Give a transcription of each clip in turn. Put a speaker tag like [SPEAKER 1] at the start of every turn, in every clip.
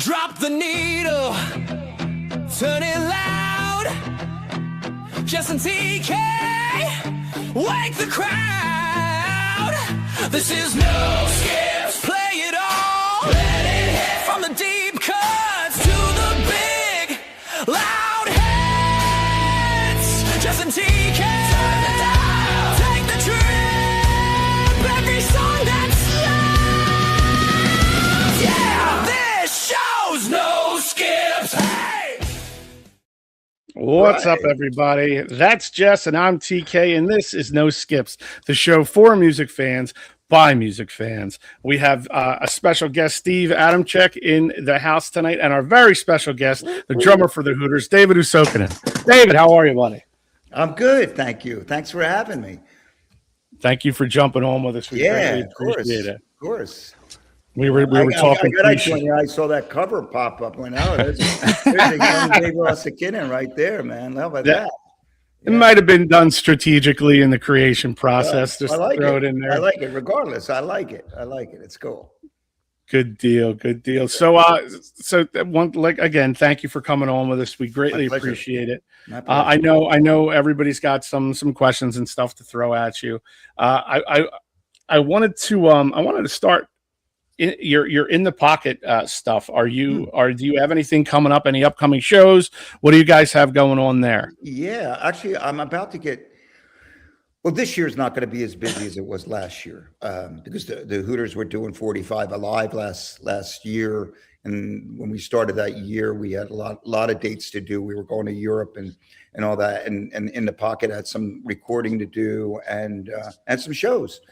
[SPEAKER 1] Drop the needle, turn it loud. Jess and TK, wake the crowd. This is no skips, play it all. Let it hit from the deep cuts to the big loud hits. Jess and TK, turn the dial, take the trip. Every song that's loud. Yeah, this show's no skips. Hey!
[SPEAKER 2] What's up, everybody? That's Jess, and I'm TK, and this is No Skips, the show for music fans by music fans. We have a special guest, Steve Adamczyk, in the house tonight, and our very special guest, the drummer for the Hooters, David Uosikkinen. David, how are you, buddy?
[SPEAKER 3] I'm good, thank you. Thanks for having me.
[SPEAKER 2] Thank you for jumping on with us. We greatly appreciate it.
[SPEAKER 3] Of course.
[SPEAKER 2] We were talking.
[SPEAKER 3] I saw that cover pop up. Went out. There's a young David Uosikkinen right there, man. How about that?
[SPEAKER 2] It might have been done strategically in the creation process. Just throw it in there.
[SPEAKER 3] I like it. Regardless, I like it. It's cool.
[SPEAKER 2] Good deal. Good deal. So, again, thank you for coming on with us. We greatly appreciate it. I know everybody's got some questions and stuff to throw at you. I wanted to start. You're in the pocket stuff. Do you have anything coming up? Any upcoming shows? What do you guys have going on there?
[SPEAKER 3] Yeah, actually, I'm about to get. Well, this year's not going to be as busy as it was last year because the Hooters were doing 45 Alive last year, and when we started that year, we had a lot of dates to do. We were going to Europe and all that, and in the pocket had some recording to do and some shows.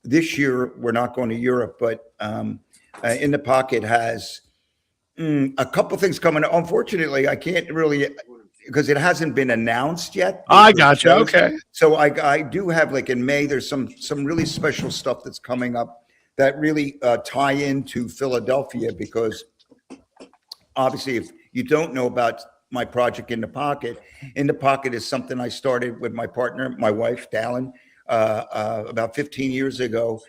[SPEAKER 3] This year, we're not going to Europe, but In the Pocket has a couple things coming up. Unfortunately, I can't really, because it hasn't been announced yet.
[SPEAKER 2] I got you. Okay.
[SPEAKER 3] So I do have, like in May, there's some really special stuff that's coming up that really tie into Philadelphia, because obviously, if you don't know about my project In the Pocket is something I started with my partner, my wife, Dallin, about 15 years ago,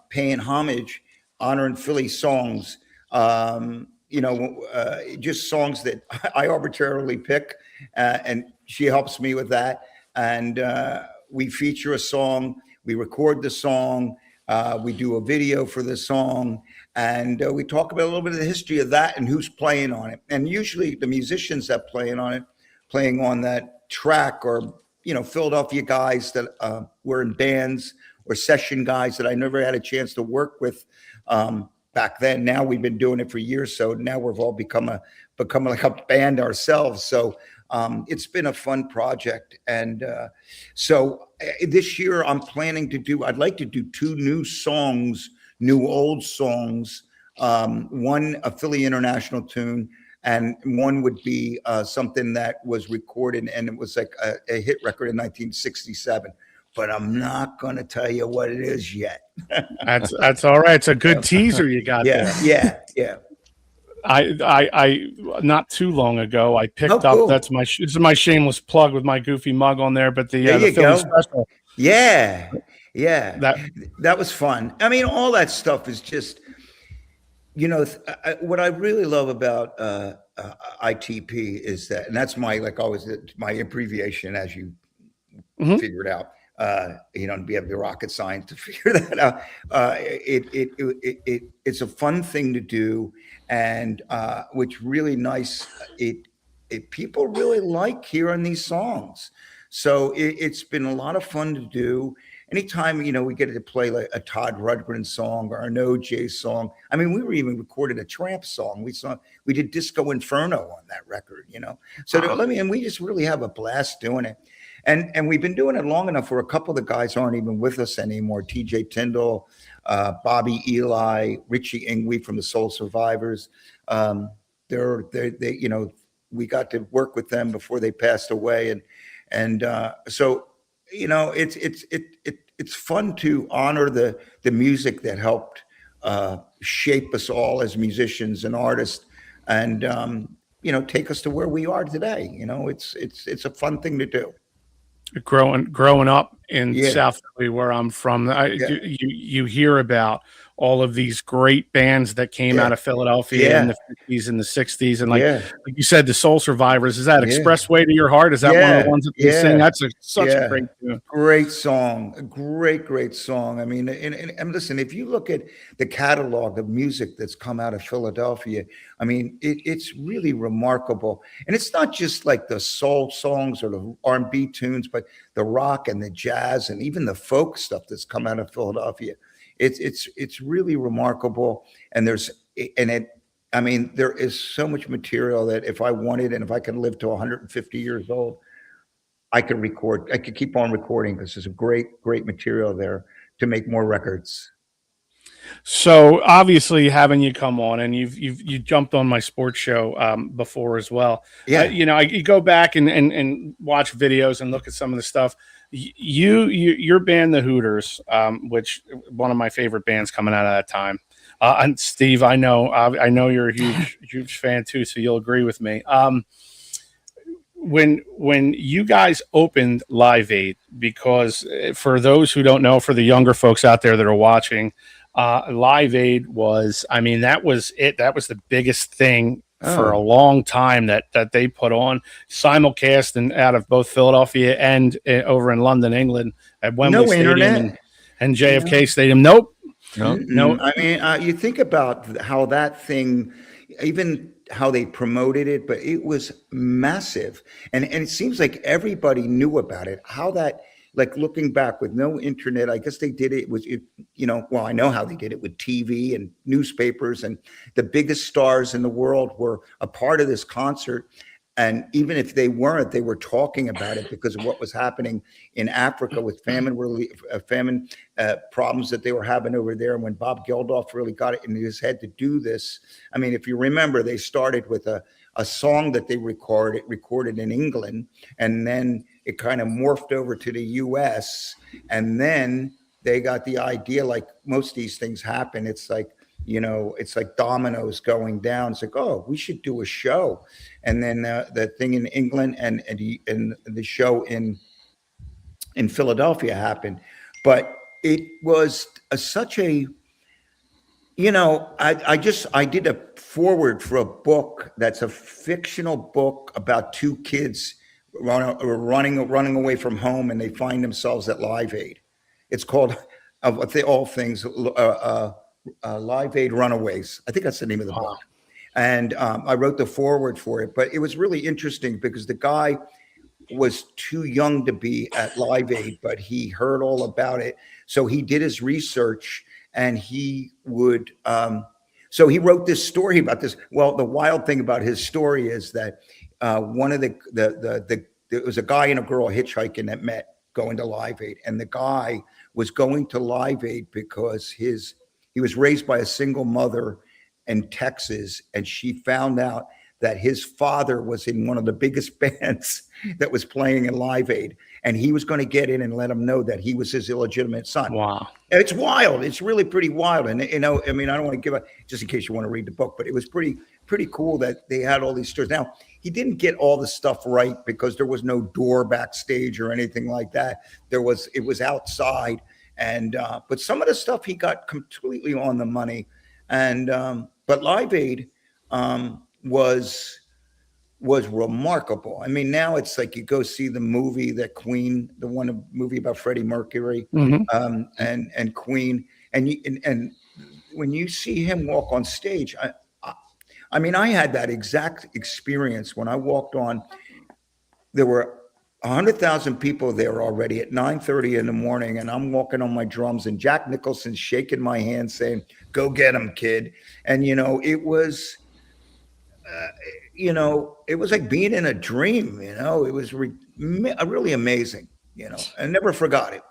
[SPEAKER 3] paying homage, honoring Philly songs, just songs that I arbitrarily pick, and she helps me with that. And we feature a song, we record the song, we do a video for the song, and we talk about a little bit of the history of that and who's playing on it. And usually the musicians that playing on that track are Philadelphia guys that were in bands or session guys that I never had a chance to work with back then. Now we've been doing it for years, so now we've all become like a band ourselves. So it's been a fun project, and so this year I'd like to do two new old songs. One a Philly International tune, and one would be something that was recorded, and it was like a hit record in 1967. But I'm not going to tell you what it is yet.
[SPEAKER 2] That's all right. It's a good teaser you got there.
[SPEAKER 3] Yeah.
[SPEAKER 2] I not too long ago I picked up. This is my shameless plug with my goofy mug on there. But the Philly special.
[SPEAKER 3] Yeah. That was fun. I mean, all that stuff is just. What I really love about ITP is that, and that's my my abbreviation, as you figured out. You don't be able to rocket science to figure that out. It's a fun thing to do, and which really nice. People really like hearing these songs, so it's been a lot of fun to do. Anytime, we get to play like a Todd Rundgren song or an OJ song. I mean, we were even recorded a Tramp song. We did Disco Inferno on that record, So and we just really have a blast doing it. And we've been doing it long enough where a couple of the guys aren't even with us anymore. TJ Tyndall, Bobby Eli, Richie Ingwe from the Soul Survivors. We got to work with them before they passed away. So it's fun to honor the music that helped shape us all as musicians and artists, and take us to where we are today. It's a fun thing to do.
[SPEAKER 2] Growing up in South Philly, where I'm from, you hear about all of these great bands that came out of Philadelphia in the 50s and the 60s. And like you said, the Soul Survivors, is that Expressway to Your Heart? Is that one of the ones that they sing? That's such a great tune.
[SPEAKER 3] Great song. A great song. I mean, and listen, if you look at the catalog of music that's come out of Philadelphia, I mean, it's really remarkable. And it's not just like the soul songs or the R&B tunes, but the rock and the jazz and even the folk stuff that's come out of Philadelphia. It's really remarkable. And I mean, there is so much material that if I wanted, and if I could live to 150 years old, I could keep on recording, because there's a great material there to make more records.
[SPEAKER 2] So obviously having you come on, and you jumped on my sports show before as well. You know, you go back and watch videos and look at some of the stuff. Your band, the Hooters, which one of my favorite bands coming out of that time. And Steve, I know you're a huge fan too, so you'll agree with me. When you guys opened Live Aid, because for those who don't know, for the younger folks out there that are watching, Live Aid was, I mean, that was it. That was the biggest thing for a long time that they put on, simulcast and out of both Philadelphia and over in London, England, at Wembley Stadium and JFK Stadium. Nope.
[SPEAKER 3] I mean, you think about how that thing, even how they promoted it, but it was massive. And it seems like everybody knew about it. How that, like looking back with no internet, I guess they did it. Well, I know how they did it with TV and newspapers, and the biggest stars in the world were a part of this concert. And even if they weren't, they were talking about it because of what was happening in Africa with famine relief, problems that they were having over there. And when Bob Geldof really got it in his head to do this, I mean, if you remember, they started with a song that they recorded in England, and then it kind of morphed over to the US. And then they got the idea, like most of these things happen, it's like, you know, it's like dominoes going down. It's like, oh, we should do a show. And then the thing in England and the show in Philadelphia happened. But it was such a, you know, I did a foreword for a book that's a fictional book about two kids running away from home, and they find themselves at Live Aid. It's called, of all things, Live Aid Runaways. I think that's the name of the book. And I wrote the foreword for it, but it was really interesting because the guy was too young to be at Live Aid, but he heard all about it. So he did his research, and he would, so he wrote this story about this. Well, the wild thing about his story is that one of there was a guy and a girl hitchhiking that met going to Live Aid. And the guy was going to Live Aid because he was raised by a single mother in Texas, and she found out that his father was in one of the biggest bands that was playing in Live Aid, and he was going to get in and let him know that he was his illegitimate son.
[SPEAKER 2] Wow.
[SPEAKER 3] It's wild. It's really pretty wild. And, you know, I mean, I don't want to give a, just in case you want to read the book, but it was pretty cool that they had all these stories. Now, he didn't get all the stuff right because there was no door backstage or anything like that. It was outside. And but some of the stuff he got completely on the money. And but Live Aid was remarkable. I mean, now it's like you go see the movie that Queen, the movie about Freddie Mercury, and Queen, and when you see him walk on stage, I mean, I had that exact experience when I walked on. There were 100,000 people there already at 9:30 in the morning, and I'm walking on my drums, and Jack Nicholson's shaking my hand saying, "Go get him, kid." And, you know, it was, it was like being in a dream, you know, it was really amazing, you know, I never forgot it.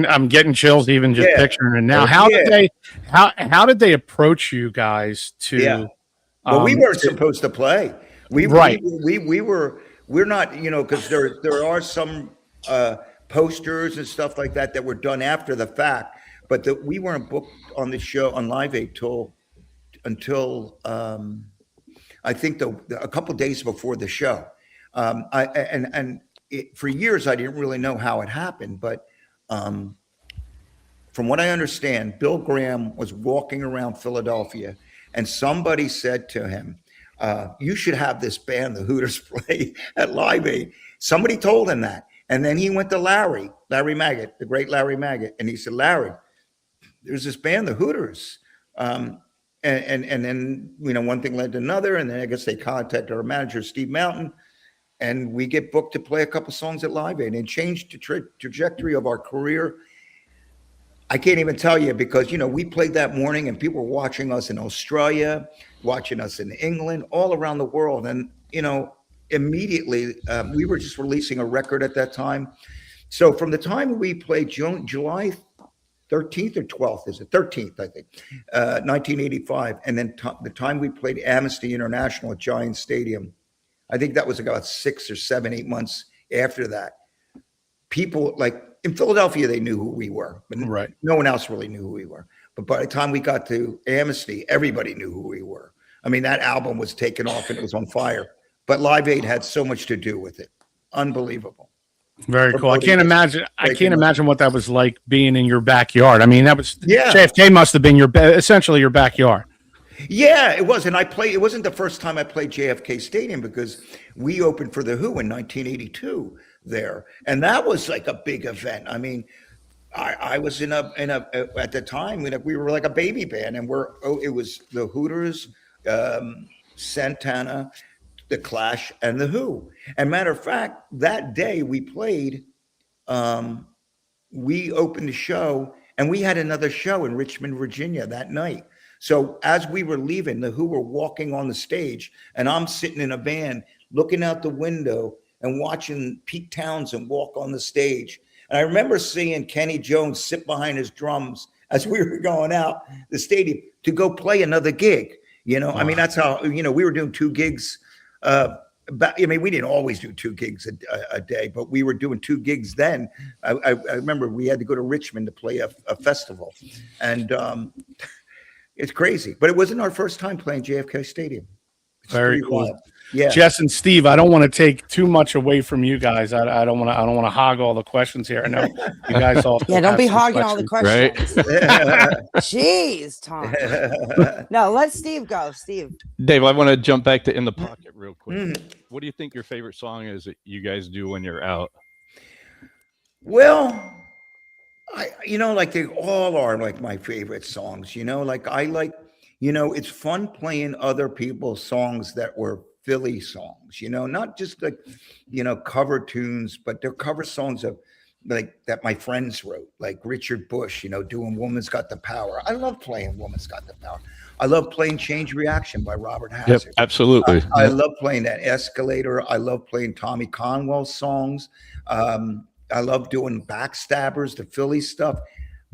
[SPEAKER 2] I'm getting chills even just picturing it now. How did they approach you guys to?
[SPEAKER 3] Well, we weren't supposed to play. We're not, you know, because there are some posters and stuff like that were done after the fact, but we weren't booked on the show on Live Aid until I think a couple days before the show. For years I didn't really know how it happened, but from what I understand, Bill Graham was walking around Philadelphia and somebody said to him, you should have this band, the Hooters, play at Live Aid. Somebody told him that. And then he went to Larry Maggot, the great Larry Maggot. And he said, Larry, there's this band, the Hooters. And then, one thing led to another. And then I guess they contacted our manager, Steve Mountain. And we get booked to play a couple songs at Live Aid and changed the trajectory of our career. I can't even tell you because, we played that morning and people were watching us in Australia, watching us in England, all around the world. And, immediately we were just releasing a record at that time. So from the time we played July 13th or 12th, is it 13th, I think, 1985. And then the time we played Amnesty International at Giant Stadium, I think that was about 6 or 7, 8 months after that. People like in Philadelphia, they knew who we were, but no one else really knew who we were. But by the time we got to Amnesty, everybody knew who we were. I mean, that album was taken off and it was on fire, but Live Aid had so much to do with it. Unbelievable.
[SPEAKER 2] Very cool. I can't imagine what that was like being in your backyard. I mean, that was JFK must have been essentially your backyard.
[SPEAKER 3] Yeah, it was. And it wasn't the first time I played JFK Stadium because we opened for The Who in 1982 there. And that was like a big event. I mean, I was at the time, we were like a baby band and it was the Hooters, Santana, the Clash, and The Who. And matter of fact, that day we played, we opened the show and we had another show in Richmond, Virginia that night. So as we were leaving, the Who were walking on the stage and I'm sitting in a van looking out the window and watching Pete Townsend walk on the stage. And I remember seeing Kenny Jones sit behind his drums as we were going out the stadium to go play another gig. I mean, that's how, we were doing 2 gigs. We didn't always do 2 gigs a day, but we were doing 2 gigs then. I remember we had to go to Richmond to play a festival. And it's crazy, but it wasn't our first time playing JFK Stadium. It's
[SPEAKER 2] very cool.
[SPEAKER 3] Wild. Yeah,
[SPEAKER 2] Jess and Steve, I don't want to take too much away from you guys. I don't want to hog all the questions here. I know you guys all.
[SPEAKER 4] Don't be hogging all the questions.
[SPEAKER 2] Right?
[SPEAKER 4] Jeez, Tom. No, let Steve go. Steve.
[SPEAKER 5] Dave, I want to jump back to In the Pocket real quick. What do you think your favorite song is that you guys do when you're out?
[SPEAKER 3] Well, like they all are like my favorite songs. It's fun playing other people's songs that were Philly songs, not just like, cover tunes, but they're cover songs of like that my friends wrote, like Richard Bush, doing Woman's Got the Power. I love playing Woman's Got the Power. I love playing Change Reaction by Robert Hazard.
[SPEAKER 5] Yep, absolutely.
[SPEAKER 3] I love playing that Escalator. I love playing Tommy Conwell's songs. I love doing Backstabbers, the Philly stuff.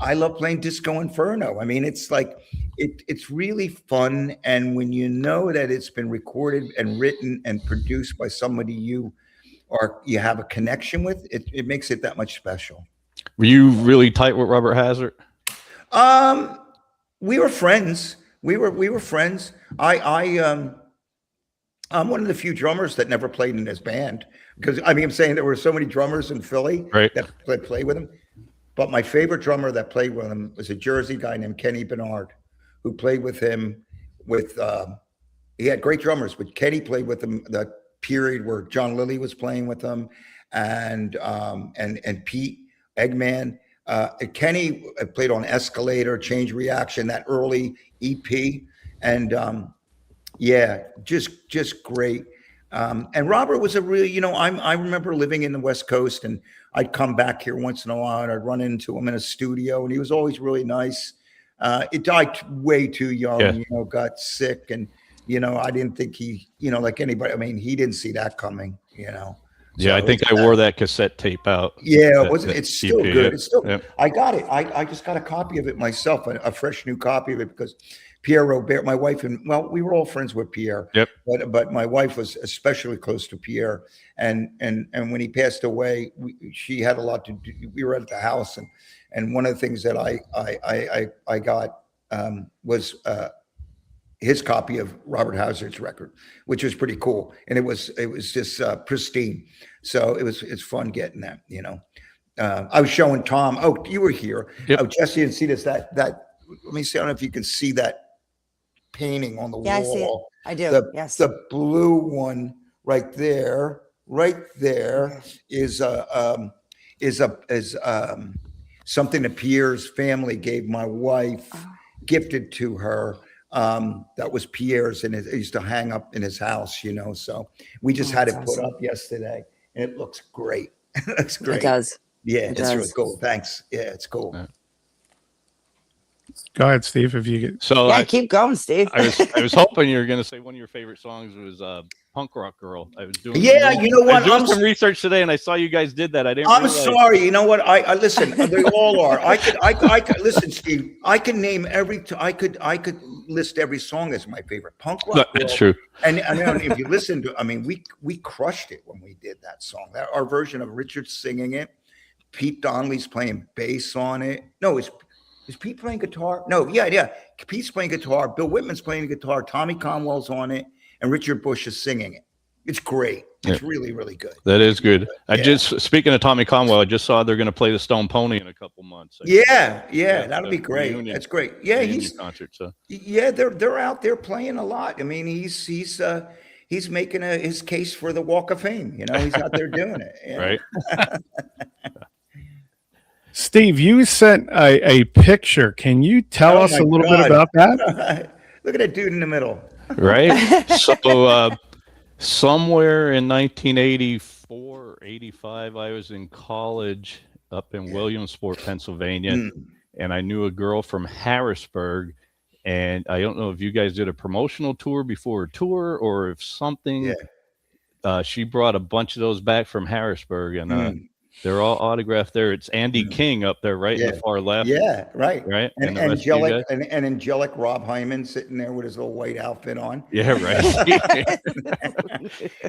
[SPEAKER 3] I love playing Disco Inferno. I mean, it's like, it's really fun. And when you know that it's been recorded and written and produced by somebody you have a connection with, it makes it that much special.
[SPEAKER 5] Were you really tight with Robert Hazard?
[SPEAKER 3] We were friends. We were friends. I'm one of the few drummers that never played in his band because I'm saying there were so many drummers in Philly that played with him. But my favorite drummer that played with him was a Jersey guy named Kenny Bernard, who played with him he had great drummers, but Kenny played with him the period where John Lilly was playing with him and Pete Eggman. Kenny played on Escalator, Change Reaction, that early EP. And just great. And Robert was a really, I remember living in the West Coast and I'd come back here once in a while and I'd run into him in a studio and he was always really nice. It died way too young, got sick and, I didn't think he, like anybody, he didn't see that coming, So
[SPEAKER 5] I think I wore that cassette tape out.
[SPEAKER 3] Yeah, it's still good. It's still, I got it. I just got a copy of it myself, a fresh new copy of it because Pierre Robert, my wife, we were all friends with Pierre.
[SPEAKER 5] Yep.
[SPEAKER 3] But my wife was especially close to Pierre, and when he passed away, she had a lot to do. We were at the house, and one of the things that I got was his copy of Robert Hazard's record, which was pretty cool, and it was just pristine. So it's fun getting that, I was showing Tom. Oh, you were here.
[SPEAKER 5] Yep.
[SPEAKER 3] Oh, Jesse didn't see this. That. Let me see. I don't know if you can see that painting on the wall.
[SPEAKER 4] I see it. I do. Yes.
[SPEAKER 3] The blue one right there. Right there is something that Pierre's family gave my wife, gifted to her. That was Pierre's, and it used to hang up in his house, you know. So we just had it put up yesterday, and it looks great. It looks great.
[SPEAKER 4] It does.
[SPEAKER 3] Yeah, it's really cool. Thanks. Yeah, it's cool.
[SPEAKER 5] Yeah.
[SPEAKER 2] Go ahead, Steve. If you get
[SPEAKER 4] keep going, Steve.
[SPEAKER 5] I was hoping you were going to say one of your favorite songs was Punk Rock Girl. I was doing
[SPEAKER 3] you know what?
[SPEAKER 5] I was doing some research today, and I saw you guys did that. I'm
[SPEAKER 3] sorry. You know what? I listen. They all are. I could listen, Steve. I can name I could list every song as my favorite. Punk Rock Girl.
[SPEAKER 5] That's true.
[SPEAKER 3] And if you listen to, I mean, we crushed it when we did that song. Our version of Richard singing it. Pete Donnelly's playing bass on it. No, is Pete playing guitar? No, yeah. Pete's playing guitar. Bill Whitman's playing guitar. Tommy Conwell's on it, and Richard Bush is singing it. It's great. It's really, really good.
[SPEAKER 5] That is good. Speaking of Tommy Conwell, I just saw they're going to play the Stone Pony in a couple months.
[SPEAKER 3] Yeah, that'll be great. That's great. Yeah, he's
[SPEAKER 5] concert. So
[SPEAKER 3] they're out there playing a lot. I mean, he's making his case for the Walk of Fame. You know, he's out there doing it. You know?
[SPEAKER 5] Right.
[SPEAKER 2] Steve, you sent a picture. Can you tell us a little bit about that?
[SPEAKER 3] Look at that dude in the middle.
[SPEAKER 5] Right. So somewhere in 1984 or 85, I was in college up in Williamsport, Pennsylvania, and I knew a girl from Harrisburg. And I don't know if you guys did a promotional tour before a tour or if something. She brought a bunch of those back from Harrisburg, and they're all autographed there. It's Andy King up there, right in the far left.
[SPEAKER 3] Yeah, right.
[SPEAKER 5] And
[SPEAKER 3] angelic Rob Hyman sitting there with his little white outfit on.
[SPEAKER 5] Yeah, right.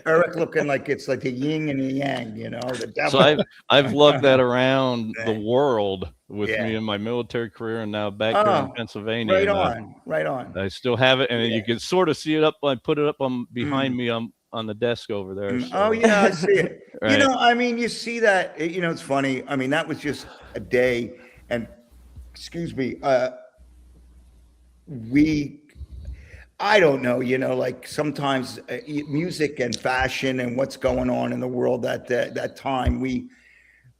[SPEAKER 3] Eric looking like it's like a yin and a yang, you know. The devil.
[SPEAKER 5] So I've lugged that around the world with me in my military career, and now back here in Pennsylvania.
[SPEAKER 3] Right on.
[SPEAKER 5] I still have it, and you can sort of see it up. I put it up on behind me on the desk over there. So.
[SPEAKER 3] Oh yeah, I see it.
[SPEAKER 5] Right.
[SPEAKER 3] You know, I mean, you see that. You know, it's funny. I mean, that was just a day, and excuse me, I don't know. You know, like sometimes music and fashion and what's going on in the world that time.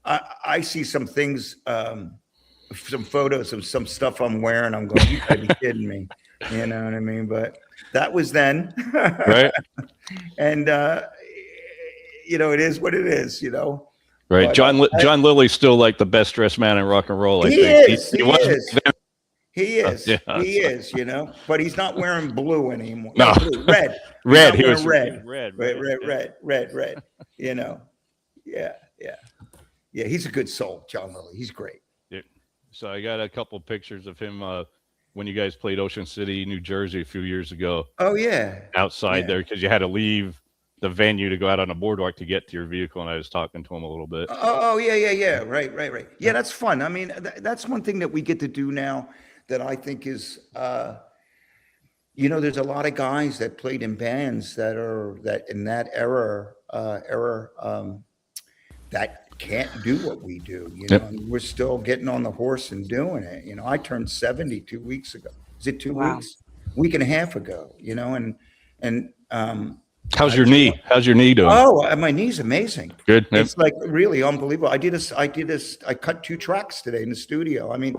[SPEAKER 3] I see some things, some photos of some stuff I'm wearing. I'm going, you gotta be kidding me. You know what I mean? But that was then,
[SPEAKER 5] right?
[SPEAKER 3] And you know, it is what it is, you know.
[SPEAKER 5] Right.
[SPEAKER 3] But,
[SPEAKER 5] John Lilly's still like the best dressed man in rock and roll.
[SPEAKER 3] He is, you know, but he's not wearing blue anymore.
[SPEAKER 5] No,
[SPEAKER 3] red.
[SPEAKER 5] He was
[SPEAKER 3] red. You know, yeah. He's a good soul, John Lilly. He's great.
[SPEAKER 5] Yeah. So I got a couple of pictures of him when you guys played Ocean City, New Jersey, a few years ago.
[SPEAKER 3] Oh yeah,
[SPEAKER 5] outside there because you had to leave the venue to go out on a boardwalk to get to your vehicle, and I was talking to him a little bit.
[SPEAKER 3] Oh yeah. Right. Yeah, that's fun. I mean, that's one thing that we get to do now that I think is, you know, there's a lot of guys that played in bands that in that era that can't do what we do. You know, I mean, we're still getting on the horse and doing it. You know, I turned 70 2 weeks ago. Is it 2 weeks? Week and a half ago. You know, and
[SPEAKER 5] how's your knee? How's your knee doing?
[SPEAKER 3] Oh, my knee's amazing.
[SPEAKER 5] Good.
[SPEAKER 3] It's like really unbelievable. I cut 2 tracks today in the studio. I mean,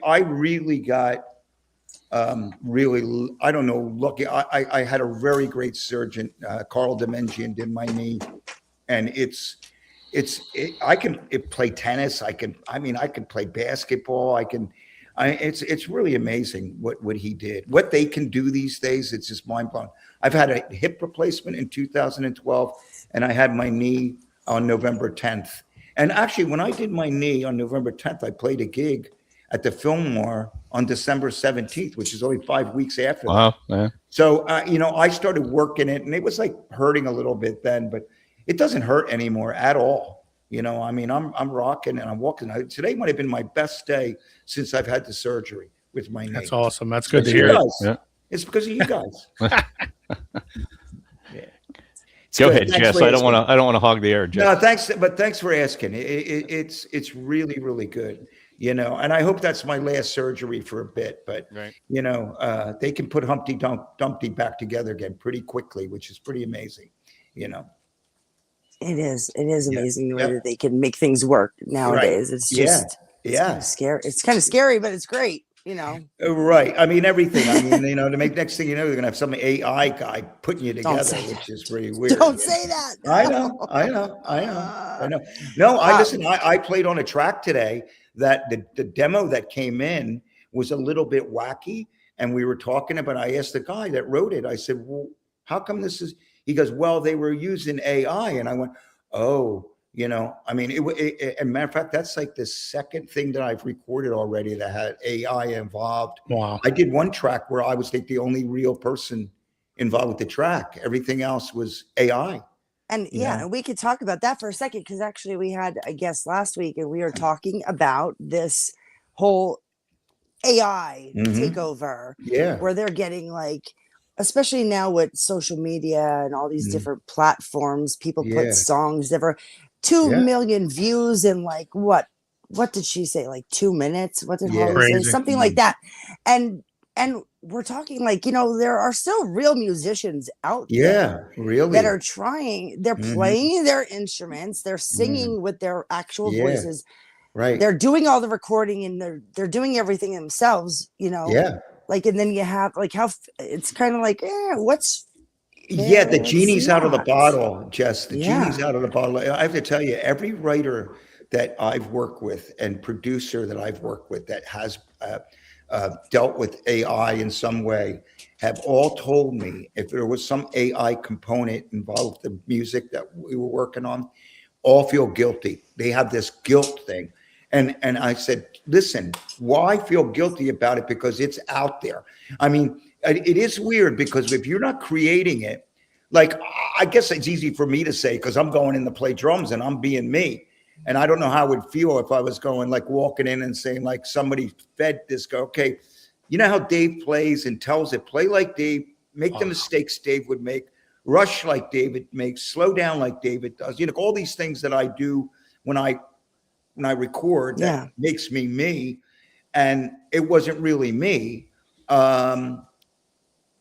[SPEAKER 3] I really got really, I don't know, lucky. I had a very great surgeon, Carl Dimension, did my knee, and I can play tennis. I can play basketball. It's really amazing what he did, what they can do these days. It's just mind blowing. I've had a hip replacement in 2012, and I had my knee on November 10th. And actually, when I did my knee on November 10th, I played a gig at the Fillmore on December 17th, which is only 5 weeks after that.
[SPEAKER 5] Man.
[SPEAKER 3] So, you know, I started working it, and it was like hurting a little bit then, but it doesn't hurt anymore at all. You know, I mean, I'm rocking and I'm walking. Today might have been my best day since I've had the surgery with my knee.
[SPEAKER 2] That's awesome. That's good to hear.
[SPEAKER 3] Yeah. It's because of you guys. Yeah.
[SPEAKER 5] Go ahead, Jess. I don't want to hog the air, Jess.
[SPEAKER 3] No, thanks, but thanks for asking. It's really, really good, you know. And I hope that's my last surgery for a bit. But
[SPEAKER 5] Right.
[SPEAKER 3] you know, they can put Humpty Dumpty back together again pretty quickly, which is pretty amazing, you know.
[SPEAKER 4] It is amazing the way
[SPEAKER 3] Yep.
[SPEAKER 4] that they can make things work nowadays. It's just it's kind of scary. It's kind of scary, but it's great, you know.
[SPEAKER 3] Right. I mean, everything. I mean, you know, to make next thing you know, they're gonna have some AI guy putting you together, which is pretty weird.
[SPEAKER 4] Don't say that.
[SPEAKER 3] I know. No, listen. I played on a track today that the demo that came in was a little bit wacky, and we were talking about. I asked the guy that wrote it. I said, "Well, how come this is?" He goes, "Well, they were using AI," and I went, "Oh." You know, I mean, as a matter of fact, that's like the second thing that I've recorded already that had AI involved.
[SPEAKER 2] Wow.
[SPEAKER 3] I did one track where I was like the only real person involved with the track. Everything else was AI.
[SPEAKER 4] And and we could talk about that for a second, because actually we had a guest last week and we were talking about this whole AI takeover.
[SPEAKER 3] Yeah.
[SPEAKER 4] Where they're getting like, especially now with social media and all these different platforms, people put songs that were 2 million views in like what did she say? Like 2 minutes? What did Holly say? Something like that. And we're talking like, you know, there are still real musicians out there
[SPEAKER 3] really
[SPEAKER 4] that are trying, they're playing their instruments, they're singing with their actual voices.
[SPEAKER 3] Right.
[SPEAKER 4] They're doing all the recording and they're doing everything themselves, you know.
[SPEAKER 3] Yeah.
[SPEAKER 4] Like, and then you have like how it's kind of like,
[SPEAKER 3] the genie's out of the bottle, Jess. The genie's out of the bottle. I have to tell you, every writer that I've worked with and producer that I've worked with that has dealt with AI in some way have all told me if there was some AI component involved with the music that we were working on, all feel guilty. They have this guilt thing. And I said, listen, why feel guilty about it? Because it's out there. I mean, it is weird because if you're not creating it, like, I guess it's easy for me to say because I'm going in to play drums and I'm being me. And I don't know how it would feel if I was going like walking in and saying like somebody fed this guy, okay, you know how Dave plays and tells it, play like Dave, make the mistakes Dave would make, rush like David makes, slow down like David does. You know, all these things that I do when I record that makes me me. And it wasn't really me.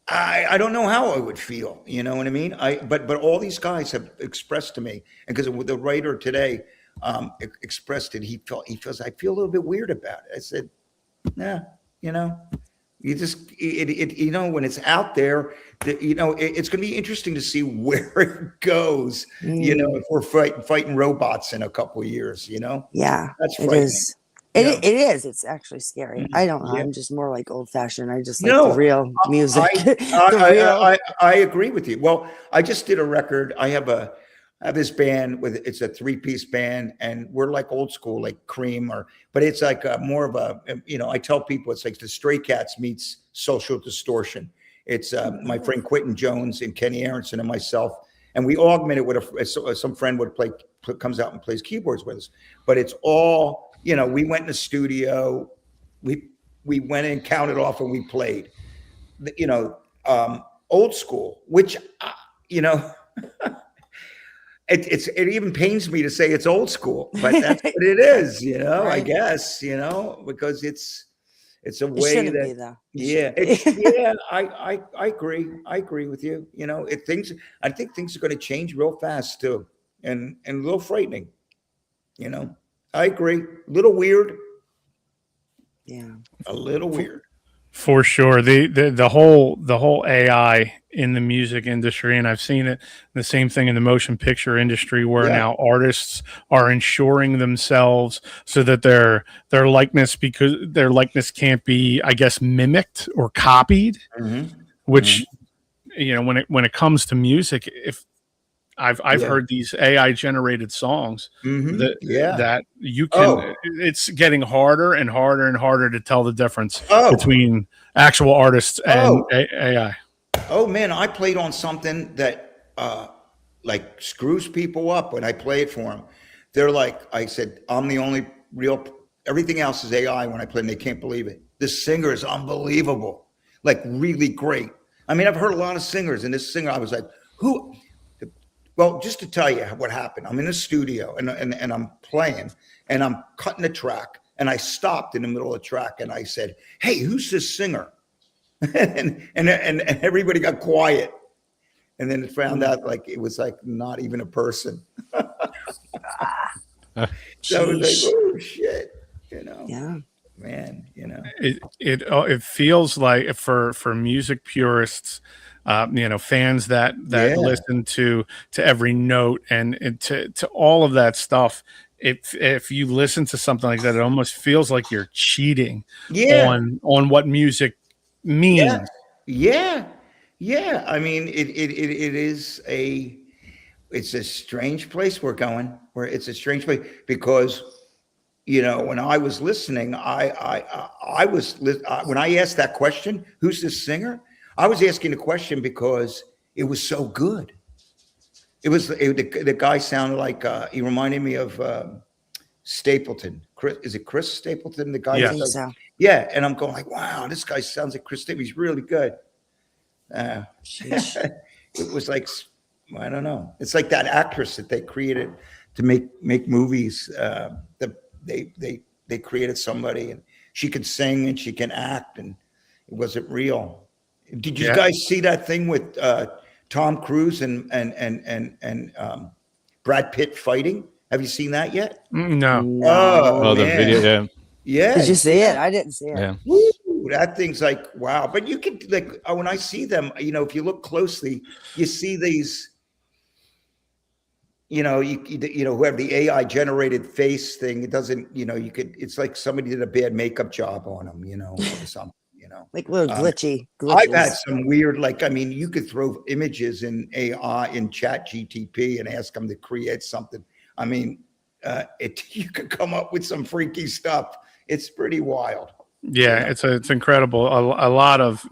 [SPEAKER 3] I don't know how I would feel, you know what I mean? But all these guys have expressed to me, and because the writer today expressed it, he feels I feel a little bit weird about it. I said, nah, you know, you just you know, when it's out there, you know, it's going to be interesting to see where it goes. You know, if we're fighting robots in a couple of years, you know, that's frightening.
[SPEAKER 4] It is. It is. It's actually scary. I don't know. I'm just more like old fashioned. I just like the real music.
[SPEAKER 3] I agree with you. Well, I just did a record. I have this band it's a 3-piece band, and we're like old school, like Cream, but it's like more of a, you know, I tell people it's like the Stray Cats meets Social Distortion. It's my friend Quentin Jones and Kenny Aronson and myself, and we augment it with some friend comes out and plays keyboards with us. But it's all, you know, we went in the studio, we went and counted off and we played, you know, old school, which, you know, it even pains me to say it's old school, but that's what it is, you know, I guess, you know, because it's a way that, I agree. I agree with you. You know, I think things are going to change real fast too. And a little frightening, you know. I agree. A little weird.
[SPEAKER 4] Yeah.
[SPEAKER 3] A little weird.
[SPEAKER 2] For sure. The whole AI in the music industry, and I've seen it, the same thing in the motion picture industry, where now artists are insuring themselves so that their likeness, because their likeness can't be, I guess, mimicked or copied, which, you know, when it comes to music, if I've heard these AI generated songs that you can, it's getting harder and harder and harder to tell the difference between actual artists and AI.
[SPEAKER 3] Oh man, I played on something that like screws people up when I play it for them. They're like, I said, I'm the only real, everything else is AI when I play, and they can't believe it. This singer is unbelievable, like really great. I mean, I've heard a lot of singers, and this singer, I was like, who? Well, just to tell you what happened, I'm in the studio and I'm playing and I'm cutting a track, and I stopped in the middle of the track and I said, "Hey, who's this singer?" and everybody got quiet. And then it found out like it was like not even a person. So it was like, oh shit, you know.
[SPEAKER 4] Yeah.
[SPEAKER 3] Man, you know.
[SPEAKER 2] It feels like for music purists, you know, fans that listen to every note and to all of that stuff. If you listen to something like that, it almost feels like you're cheating on what music means.
[SPEAKER 3] Yeah. I mean, it's a strange place we're going. Where it's a strange place because, you know, when I was listening, when I asked that question, who's this singer? I was asking the question because it was so good. The guy sounded like he reminded me of Stapleton. Is it Chris Stapleton? The guy.
[SPEAKER 2] Yeah.
[SPEAKER 4] I think so.
[SPEAKER 3] Yeah, and I'm going like, wow, this guy sounds like Chris Stapleton. He's really good. It was like, I don't know. It's like that actress that they created to make movies. They created somebody, and she could sing and she can act, and it wasn't real. Did you guys see that thing with Tom Cruise and Brad Pitt fighting? Have you seen that yet?
[SPEAKER 2] No.
[SPEAKER 3] Oh,
[SPEAKER 5] the video.
[SPEAKER 3] Yeah.
[SPEAKER 4] Did you see it? I didn't see it.
[SPEAKER 5] Yeah.
[SPEAKER 3] Woo, that thing's like, wow. But you could like, when I see them, you know, if you look closely, you see these, you know, you know, who have the AI generated face thing. It doesn't, you know, it's like somebody did a bad makeup job on them, you know, or something, you know,
[SPEAKER 4] like little glitches.
[SPEAKER 3] I've had some weird, like, I mean, you could throw images in AI in Chat GTP and ask them to create something. I mean, you could come up with some freaky stuff. It's pretty wild.
[SPEAKER 2] Yeah, you know? It's incredible. A lot of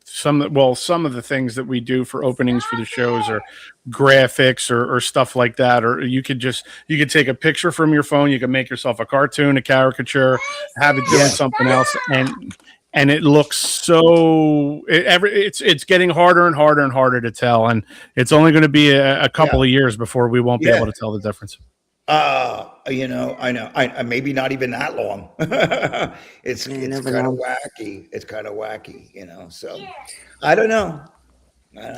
[SPEAKER 2] some of the things that we do for openings for the shows are graphics or stuff like that. Or you could take a picture from your phone. You can make yourself a cartoon, a caricature, have it doing something else, and it looks so. It's getting harder and harder and harder to tell, and it's only going to be a couple of years before we won't be able to tell the difference.
[SPEAKER 3] You know, I know. I maybe not even that long. It's kind of wacky. It's kind of wacky, you know. So I don't know.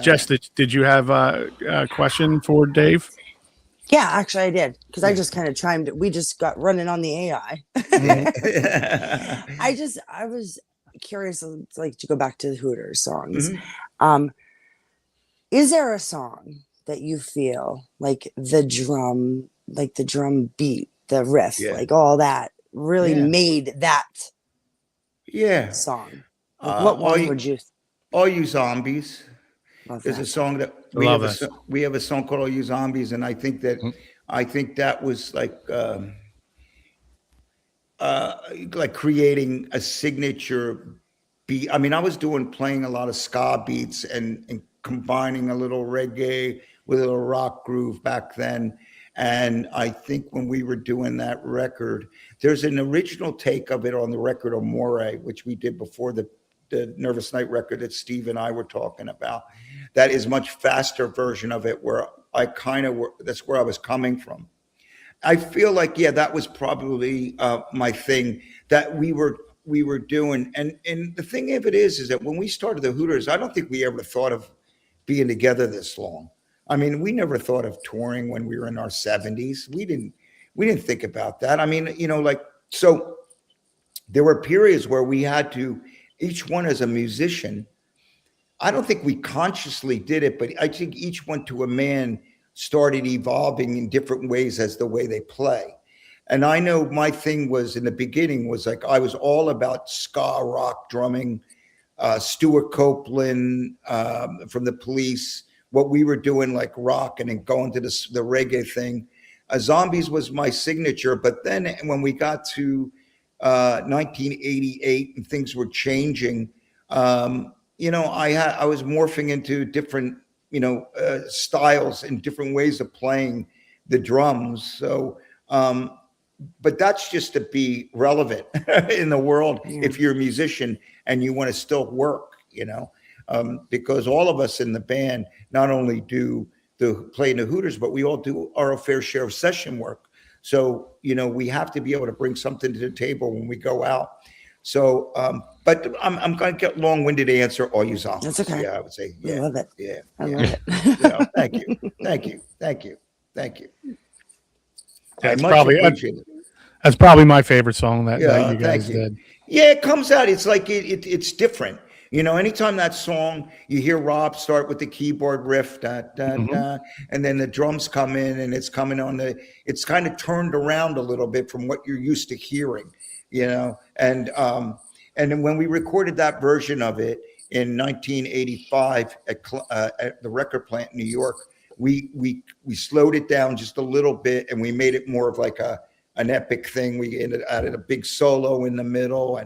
[SPEAKER 2] Jess, did you have a question for Dave?
[SPEAKER 4] Yeah, actually I did, because I just kind of chimed it. We just got running on the AI. I was curious, like, to go back to the Hooters songs. Mm-hmm. Is there a song that you feel like the drum beat, the riff, like all that really made that song? Like, what one would you?
[SPEAKER 3] All You Zombies. There's a song that we have a song called All You Zombies, and I think that was like creating a signature beat. I mean, I was playing a lot of ska beats and combining a little reggae with a little rock groove back then. And I think when we were doing that record, there's an original take of it on the record Amore, which we did before the Nervous Night record that Steve and I were talking about. That is much faster version of it, where that's where I was coming from. I feel like, that was probably my thing that we were doing. And the thing of it is that when we started the Hooters, I don't think we ever thought of being together this long. I mean, we never thought of touring when we were in our 70s. We didn't think about that. I mean, you know, like, so there were periods where we had to, each one as a musician, I don't think we consciously did it, but I think each one to a man started evolving in different ways as the way they play. And I know my thing was, in the beginning, was like, I was all about ska rock drumming, Stuart Copeland from the Police, what we were doing, like rock, and then going to the reggae thing. Zombies was my signature. But then when we got to 1988 and things were changing, you know, I was morphing into different, you know, styles and different ways of playing the drums. So, but that's just to be relevant in the world if you're a musician and you want to still work, you know, because all of us in the band not only do playing the Hooters, but we all do our fair share of session work. So, we have to be able to bring something to the table when we go out. So, but I'm going to get long-winded to answer all you zombies.
[SPEAKER 4] That's okay.
[SPEAKER 3] Yeah, I would say, yeah.
[SPEAKER 4] I love it.
[SPEAKER 3] Yeah.
[SPEAKER 4] I love it.
[SPEAKER 3] Yeah, thank you. Thank you. Thank you. Thank you.
[SPEAKER 2] That's probably my favorite song that you guys did.
[SPEAKER 3] Yeah, it comes out. It's like it's different. Anytime that song, you hear Rob start with the keyboard riff, da, da, da, and then the drums come in, and it's coming on it's kind of turned around a little bit from what you're used to hearing, and then when we recorded that version of it in 1985 at the record plant in New York, we slowed it down just a little bit, and we made it more of like an epic thing. We added a big solo in the middle,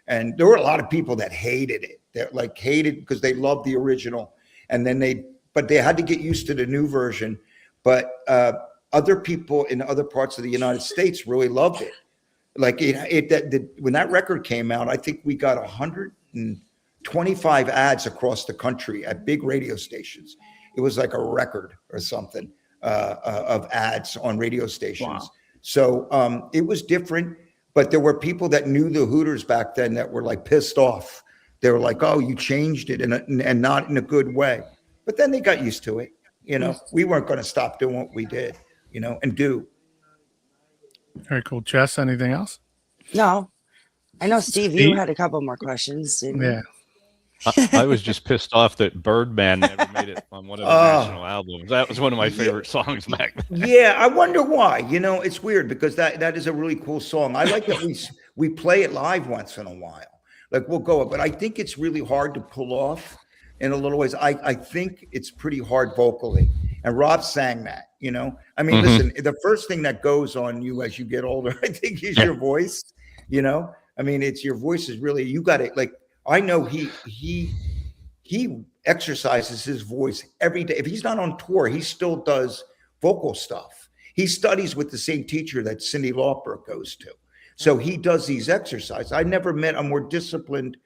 [SPEAKER 3] and there were a lot of people that hated it. That hated because they loved the original, and then but they had to get used to the new version. But other people in other parts of the United States really loved it. When that record came out, I think we got 125 ads across the country at big radio stations. It was like a record or something of ads on radio stations. Wow. So it was different, but there were people that knew the Hooters back then that were pissed off. They were like, "Oh, you changed it," and not in a good way. But then they got used to it. We weren't going to stop doing what we did, and do.
[SPEAKER 2] Very cool. Jess, anything else?
[SPEAKER 4] No. I know, Steve, you had a couple more questions.
[SPEAKER 2] Yeah.
[SPEAKER 5] I was just pissed off that Birdman never made it on one of the national albums. That was one of my favorite songs back then.
[SPEAKER 3] Yeah, I wonder why. It's weird because that is a really cool song. I like that we play it live once in a while. We'll go, but I think it's really hard to pull off in a little ways. I think it's pretty hard vocally. And Rob sang that, listen, the first thing that goes on you as you get older, I think, is your voice, it's your voice is really, you got it. I know he exercises his voice every day. If he's not on tour, he still does vocal stuff. He studies with the same teacher that Cyndi Lauper goes to. So he does these exercises. I never met a more disciplined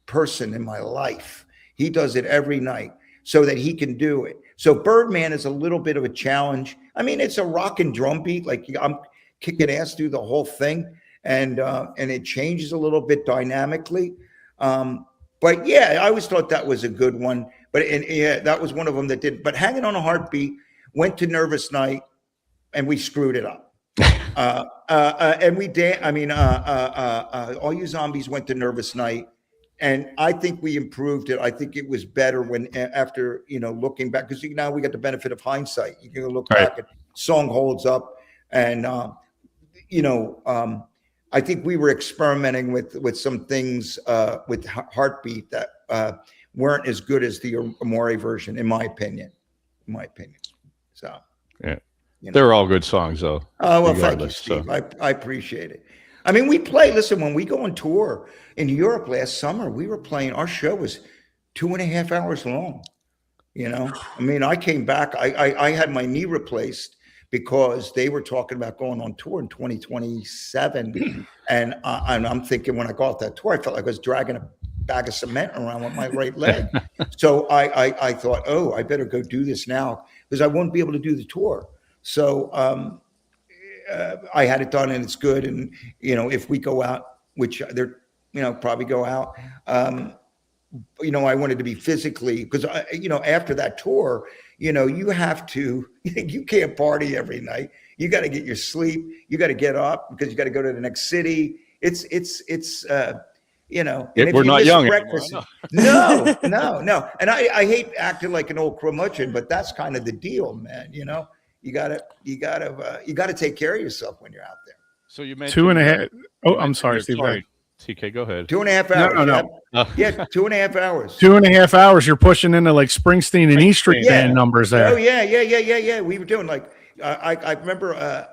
[SPEAKER 3] person in my life. He does it every night so that he can do it. So Birdman is a little bit of a challenge. It's a rock and drum beat. I'm kicking ass through the whole thing, and it changes a little bit dynamically. But yeah, I always thought that was a good one. But that was one of them that did. But Hanging on a Heartbeat went to Nervous Night, and we screwed it up. And we did. All You Zombies went to Nervous Night, and I think we improved it. I think it was better after looking back, because now we got the benefit of hindsight. You can look back and song holds up, and I think we were experimenting with some things with Heartbeat that weren't as good as the Amore version, in my opinion. So
[SPEAKER 5] yeah. They're all good songs, though.
[SPEAKER 3] Oh, well, thank you, Steve. So. I appreciate it. We play, listen, when we go on tour in Europe last summer, we were playing, our show was 2.5 hours long. I came back, I had my knee replaced because they were talking about going on tour in 2027. And I'm thinking, when I got off that tour, I felt like I was dragging a bag of cement around with my right leg. So I thought, oh, I better go do this now because I won't be able to do the tour. So I had it done, and it's good. And, if we go out, which they're, probably go out, I wanted to be physically, because, after that tour, you have to, you can't party every night. You got to get your sleep. You got to get up because you got to go to the next city. It's
[SPEAKER 5] we're not young anymore.
[SPEAKER 3] No. And I hate acting like an old curmudgeon, but that's kind of the deal, man. You gotta take care of yourself when you're out there.
[SPEAKER 5] So you mentioned
[SPEAKER 2] 2.5. Oh, I'm sorry, Steve.
[SPEAKER 5] Sorry, TK, go ahead.
[SPEAKER 3] 2.5 hours.
[SPEAKER 2] No.
[SPEAKER 3] Yeah, 2.5 hours.
[SPEAKER 2] 2.5 hours. You're pushing into Springsteen and E Street band numbers there.
[SPEAKER 3] Oh yeah. We were doing I remember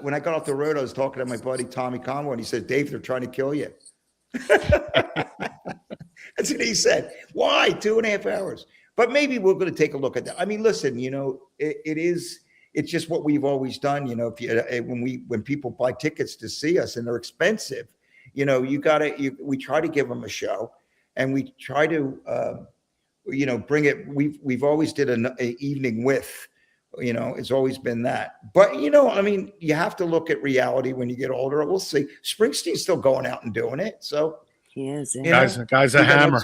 [SPEAKER 3] when I got off the road, I was talking to my buddy Tommy Conway, and he said, "Dave, they're trying to kill you." That's what he said. Why 2.5 hours? But maybe we're going to take a look at that. Listen, it's just what we've always done. When people buy tickets to see us and they're expensive, we try to give them a show, and we try to bring it. We've always did an evening with, it's always been that. But, I mean, you have to look at reality when you get older. We'll see. Springsteen's still going out and doing it. So
[SPEAKER 4] he is.
[SPEAKER 2] Guy's a hammer.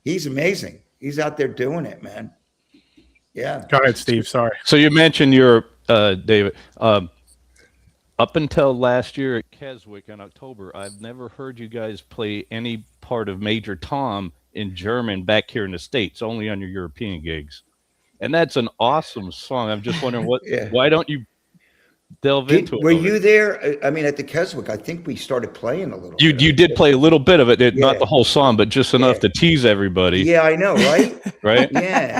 [SPEAKER 3] He's amazing. He's out there doing it, man. Yeah.
[SPEAKER 2] Go ahead, Steve. Sorry.
[SPEAKER 5] So you mentioned your David. Up until last year at Keswick in October, I've never heard you guys play any part of Major Tom in German back here in the States, only on your European gigs. And that's an awesome song. I'm just wondering why don't you delve into it?
[SPEAKER 3] Were you there? I mean, at the Keswick, I think we started playing a little bit.
[SPEAKER 5] You did play a little bit of it, not the whole song, but just enough to tease everybody.
[SPEAKER 3] Yeah, I know, right?
[SPEAKER 5] Right?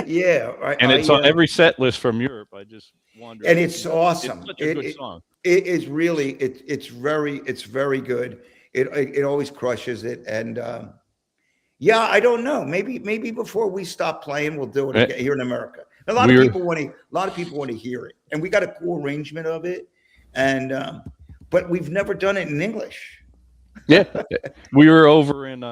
[SPEAKER 3] Yeah.
[SPEAKER 5] And it's on every set list from Europe. I just wondered.
[SPEAKER 3] And it's awesome.
[SPEAKER 5] It's such a good song.
[SPEAKER 3] It is really, it's very good. It always crushes it. And I don't know. Maybe before we stop playing, we'll do it again here in America. A lot of people want to hear it, and we got a cool arrangement of it. And but we've never done it in English.
[SPEAKER 5] Yeah, we were over in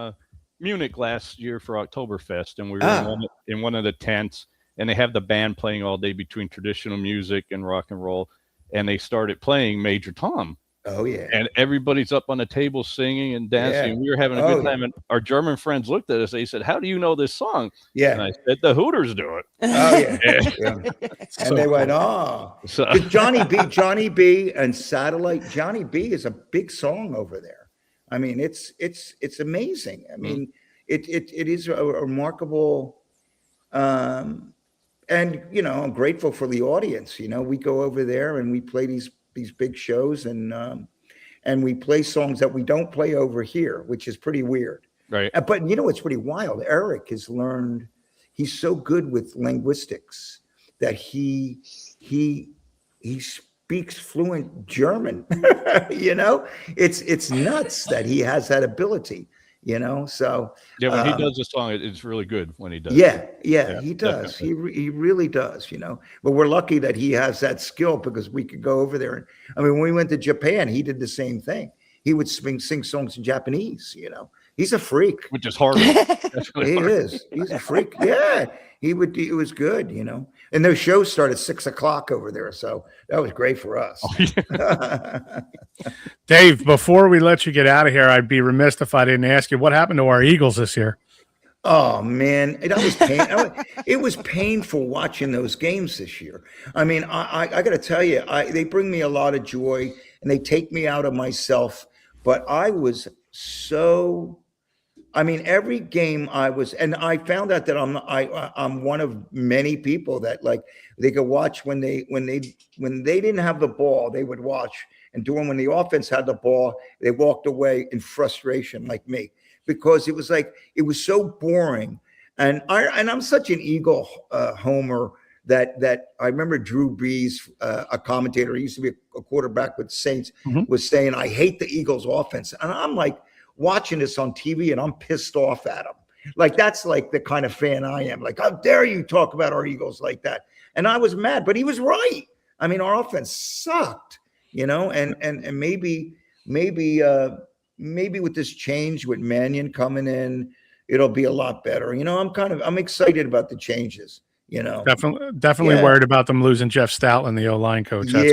[SPEAKER 5] Munich last year for Oktoberfest, and we were in one of the tents, and they have the band playing all day between traditional music and rock and roll. And they started playing Major Tom.
[SPEAKER 3] Oh, yeah.
[SPEAKER 5] And everybody's up on the table singing and dancing. And we were having a good time. And our German friends looked at us. They said, "How do you know this song?"
[SPEAKER 3] Yeah.
[SPEAKER 5] And I said, "The Hooters do it."
[SPEAKER 3] Oh, yeah. And they went, "Oh." So Johnny B and Satellite. Johnny B is a big song over there. I mean, it's amazing. I mean, it is a remarkable and I'm grateful for the audience. We go over there and we play these big shows, and we play songs that we don't play over here, which is pretty weird.
[SPEAKER 5] Right.
[SPEAKER 3] But it's pretty wild. Eric has learned. He's so good with linguistics that he speaks fluent German. It's nuts that he has that ability. So
[SPEAKER 5] when he does a song, it's really good when he does.
[SPEAKER 3] Yeah, he does. He really does. But we're lucky that he has that skill, because we could go over there. And I mean, when we went to Japan, he did the same thing. He would sing songs in Japanese. He's a freak.
[SPEAKER 5] Which is hard.
[SPEAKER 3] He is. He's a freak. Yeah, he would. It was good. And those shows start at 6:00 over there, so that was great for us.
[SPEAKER 2] Dave, before we let you get out of here, I'd be remiss if I didn't ask you what happened to our Eagles this year.
[SPEAKER 3] Oh man, it was painful watching those games this year. I mean, I got to tell you, they bring me a lot of joy, and they take me out of myself. But I was so. I mean, every game and I found out that I'm one of many people that they could watch when they didn't have the ball, they would watch, and when the offense had the ball, they walked away in frustration, like me, because it was so boring. And I'm such an Eagle homer that I remember Drew Brees, a commentator, he used to be a quarterback with the Saints, was saying, "I hate the Eagles offense," and I'm like, watching this on TV, and I'm pissed off at him. That's the kind of fan I am. How dare you talk about our Eagles like that? And I was mad, but he was right. I mean, our offense sucked, and maybe with this change with Mannion coming in, it'll be a lot better. I'm excited about the changes.
[SPEAKER 2] Definitely worried about them losing Jeff Stoutland, the O-line coach. That's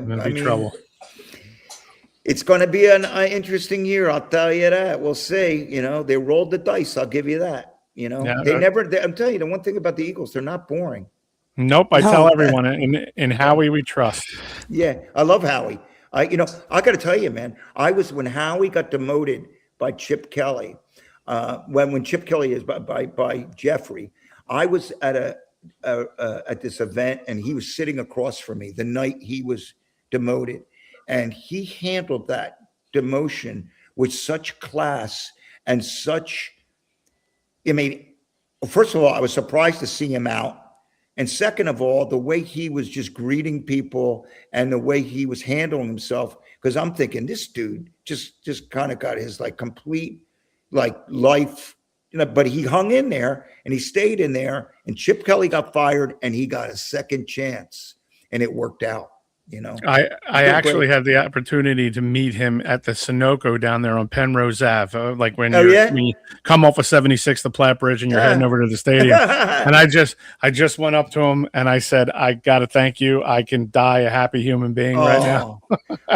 [SPEAKER 2] gonna be trouble.
[SPEAKER 3] It's going to be an interesting year. I'll tell you that. We'll see. They rolled the dice. I'll give you that. I'm telling you, the one thing about the Eagles, they're not boring.
[SPEAKER 2] Nope. I tell everyone in Howie we trust.
[SPEAKER 3] Yeah. I love Howie. I got to tell you, man, when Howie got demoted by Chip Kelly, when Chip Kelly is by Jeffrey, I was at this event, and he was sitting across from me the night he was demoted. And he handled that demotion with such class and such. I mean, first of all, I was surprised to see him out. And second of all, the way he was just greeting people and the way he was handling himself, because I'm thinking this dude just kind of got his complete life, but he hung in there and he stayed in there, and Chip Kelly got fired and he got a second chance, and it worked out. You know,
[SPEAKER 2] I actually had the opportunity to meet him at the Sunoco down there on Penrose Ave. Like when you come off of 76, the Platte Bridge, and you're heading over to the stadium. And I just went up to him and I said, I got to thank you. I can die a happy human being right now.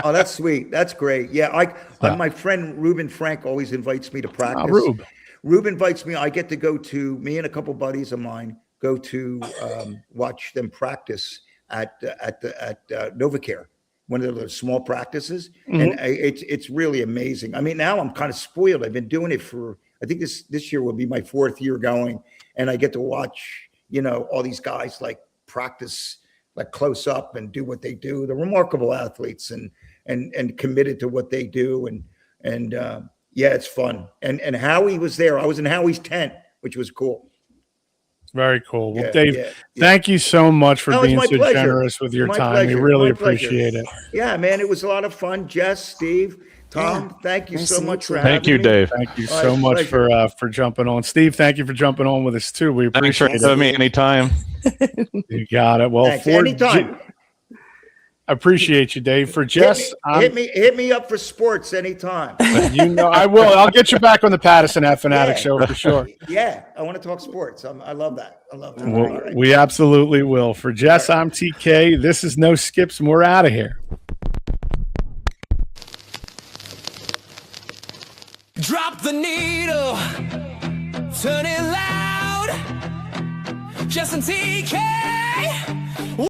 [SPEAKER 3] Oh, that's sweet. That's great. Yeah. My friend Ruben Frank always invites me to practice. Rube invites me. I get to go to, me and a couple buddies of mine go to watch them practice at NovaCare, one of those small practices. And it's really amazing. I mean, now I'm kind of spoiled. I've been doing it for, I think this year will be my 4th year going, and I get to watch, you know, all these guys like practice like close up and do what they do. They're remarkable athletes and committed to what they do. And yeah, it's fun. And Howie was there. I was in Howie's tent, which was cool.
[SPEAKER 2] Very cool. Well, Dave, thank you so much for being so generous with your time. We really appreciate it.
[SPEAKER 3] Yeah, man, it was a lot of fun. Jess, Steve, Tom, thank you so much for having me.
[SPEAKER 5] Thank you, Dave.
[SPEAKER 2] Thank you so much for jumping on. Steve, thank you for jumping on with us too. We appreciate it.
[SPEAKER 5] Thanks for having me anytime.
[SPEAKER 2] You got it. Well,
[SPEAKER 3] anytime.
[SPEAKER 2] I appreciate you, Dave. For Jess,
[SPEAKER 3] hit me up for sports anytime.
[SPEAKER 2] You know, I will. I'll get you back on the Patterson F Fanatic show for sure.
[SPEAKER 3] Yeah, I want to talk sports. I love that. I love that.
[SPEAKER 2] Well, we absolutely will. For Jess, I'm TK. This is No Skips, and we're out of here.
[SPEAKER 1] Drop the needle, turn it loud. Jess and TK.